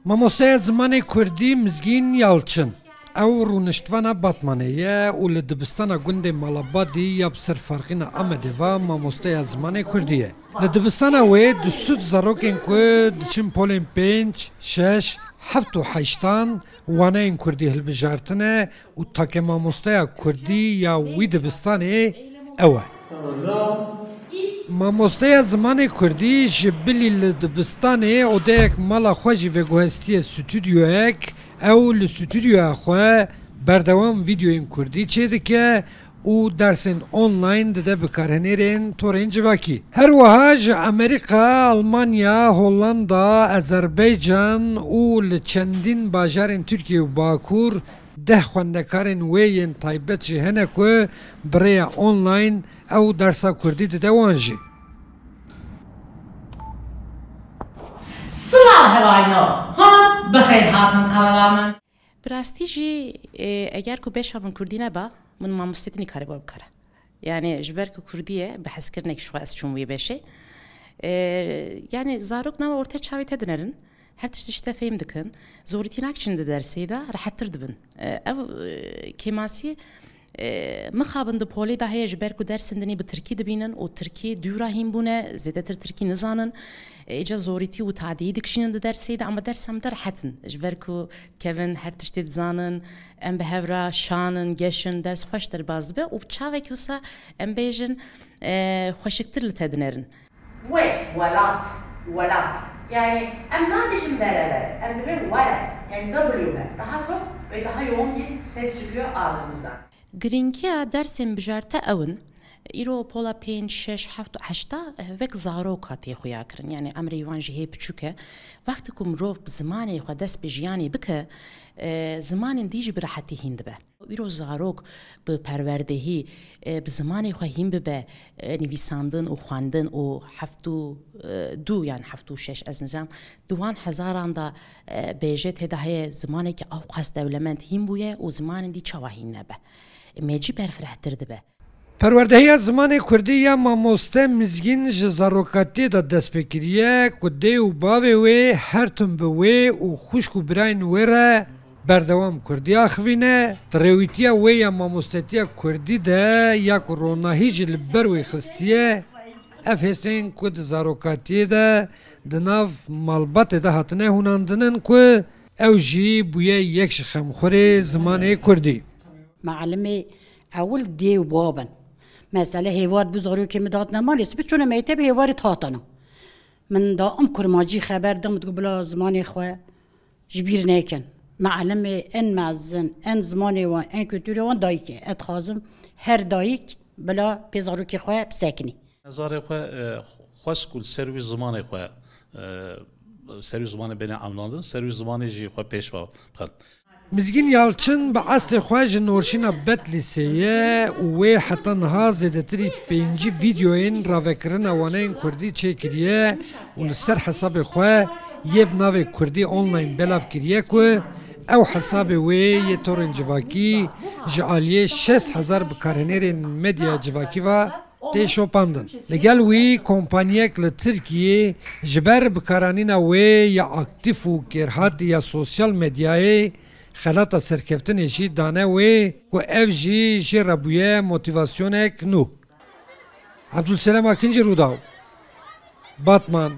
مامۆستای زمانی کوردی مزگین یاڵچن ئەو ڕوونشتوانە باتمانەیە و لە دبستانە گوندێ مەڵەبادی یا بسەر فەرقینە ئەمەدێڤا مامۆستای زمانی کوردیە لە دبستانە وێ دوسود زەڕۆکێن کورد دچن پۆلێن پێنج شەش هەفت و حەیشتان وانەیەن کوردی هەڵبژارتنە و تاکە مامۆستایە کوردی یا وی دبستانێ ئەوە مامۆستaya zimanê Kurdî ji bilî li dibistanê odeyek mala xwe jî veguhestiye stûdyoyek ew li stûdyoya xwe berdewam vîdyoyên Kurdî çê dike û dersên online dide bikarhenêrên torên civakî. Her wiha ji Amerîka, Almanya, Hollanda, Azerbaycan û li çendîn bajarên Tirkiye û Bakur deh xwendekarên wê yên taybet jî hene ku bi rêya online ew dersa Kurdî dide wan jî. Silav hevayno, han bixeyr hatin kanala min. Bi rastî jî eger ku beşa min Kurdî neba, min mamostetî nikare bo bikare. Yani ji ber ku Kurdî ye bi hezkirinekî ji xwe ez çûm wê beşê. Yani zarok nava ortaya çavê te dinerin. Her tiştî ji te fêm dikin. Zorîtînak çin di dersê de rehettir dibin. Ev kêmasî mixabin di polê de heye ji ber ku dersên dinê bi Tirkî dibînin û Tirkî dûra hîn bûne, zêdetir Tirkî nizanin. Îca zorîtî û tadiyî dikişînin di dersê de ama dersem de rehetin. Ji ber ku kevin her tiştê dizanin, em bi hev re şanin, geşin, ders xweş derbas dibe û çavekî wisa em bêjin xweşiktir li te dinerin. Wê welat. Yani em nadişin beraber, em dibin wele, yani W be. Daha çok ve daha yoğun bir ses çıkıyor ağzımızdan. Giringiya dersên bijarte ewin, îro pola pênc, şeş, heft û heşta wek zarok hatiye xuya kirin. Yani em rê wan jî hê biçûk e. Wextê ku mirov bi zimanê xwe dest bi jiyanê bike, zimanên dî jî bi rehetî hîn dibe. Îro zarok bi perwerdehî bi zimanê xwe hîn bibe, nivîsandin û xwendin û heft û du yani heft û şeş ez nizam di wan hezaran da bêje tê de heye zimanekî ew qas dewlemend hîn bûye û zimanên dî çawa hîn nebe. Mecî berfirehtir dibe. Perwerdehiya zimanê Kurdî ya mamoste mizgîn ji zarokatiyê de dest pê kiriye ku dê û bavê wê her tim bi wê û xwişk û birayên wê re berdewam Kurdiya xivîne, rêwîtiya wê ya mamostetiya Kurdî de ya ku ronahî jî li ber wê xistiye, ev hêsên ku di zarokatiyê de di nav malbatê de hatine hûnandinin ku ew jî bûye yek ji xemxurê zimanê Kurdî. معلمê ewl dê û babin. Mesela hêvar bi zarokê min datine malê sibî çûne mekteb hêvarê hatine. Min da em kurmacî xeber dim digo bila zimanê xwe ji bîr nekin. Mealimê en mezin, en zimanê wan, en kültûrê wan dayîk e. Ez dixwazim her dayîk bila pê zarokê xwe bisekinî. Zarê xwe xweş ku ser wî zimanê xwe ser wî zimanê bêne emlandin, ser wî zimanê jî xwe pêşva bixin. Mizgîn Yalçın bi estrê xwe ji Norşîna Bet lîseyê û wê heta niha zêdetirî pêncî vîdyoyên ravekirina waneyên Kurdî çêkiriye û li ser hesabê xwe yê bi navê Kurdî online belav kiriye ku ew hesabê wê yê torên civakî ji aliyê 6000 bikarhenêrên medya civakî ve tê şopandin. Li gel wî kompanyek li Tirkiyê ji ber bikaranîna wê ya aktif û kêrhatî ya sosyal medyayê xelata serkeftinê jî dane wê ku ev jî jê re bûye motivasyonek nû. Abdulselam Akinci Rûdaw, Batman.